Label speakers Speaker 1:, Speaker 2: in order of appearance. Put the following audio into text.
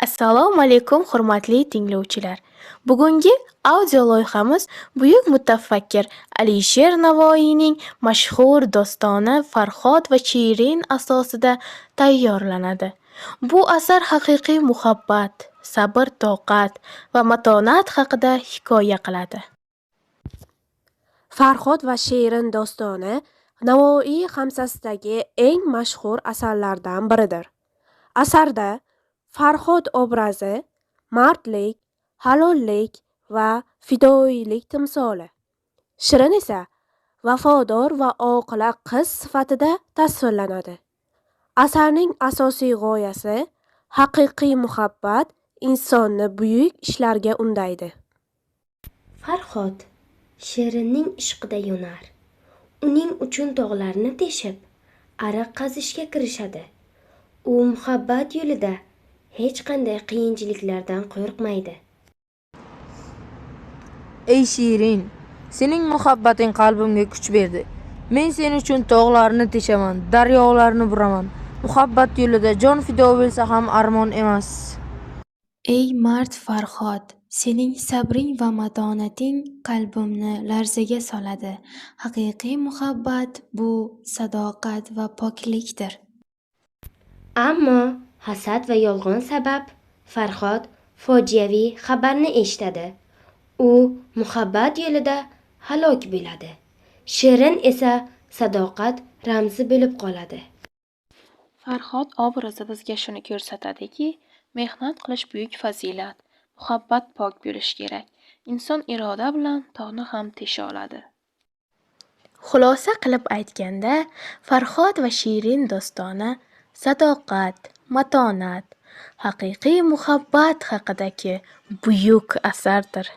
Speaker 1: Assalomu alaykum hurmatli tinglovchilar. Bugungi audio loyihamiz buyuk mutafakkir Alisher Navoiyning mashhur dostoni Farhod va Shirin asosida tayyorlanadi. Bu asar haqiqiy muhabbat, sabr, toqat va matonat haqida hikoya qiladi.
Speaker 2: Farhod va Shirin dostoni Navoiy hamsasidagi eng mashhur asarlardan biridir. Asarda Farhod obrazi mardlik, halollik va fidoyilik timsoli. Shirin esa vafodor va oqila qiz sifatida tasvirlanadi. Asarning asosiy g'oyasi haqiqiy muhabbat insonni buyuk ishlarga undaydi.
Speaker 3: Farhod Shirinning ishqida yonar. Uning uchun tog'larni teshib, ariq qazishga kirishadi. U muhabbat yo'lida hech qanday qiyinchiliklardan qo'rqmaydi.
Speaker 4: Ey Shirin, sening muhabbating qalbimga kuch berdi. Men sen uchun tog'larni teshaman, daryolarni buraman. Muhabbat yo'lida jon fido bo'lsa ham armon emas.
Speaker 1: Ey mard Farhod, sening sabring va matonating qalbimni larzaga soladi. Haqiqiy muhabbat bu sadoqat va poklikdir.
Speaker 3: Ammo hasad va yolg'on sabab Farhod fojiaviy xabarni eshitadi. U muhabbat yo'lida halok bo'ladi. Shirin esa sadoqat ramzi bo'lib qoladi.
Speaker 5: Farhod obrazi bizga shuni ko'rsatadiki, mehnat qilish buyuk fazilat, muhabbat pok bo'lishi kerak. Inson iroda bilan tog'ni ham tesha oladi.
Speaker 1: Xulosa qilib aytganda, Farhod va Shirin dostoni sadoqat, matonat, haqiqiy muhabbat haqidagi buyuk asardir.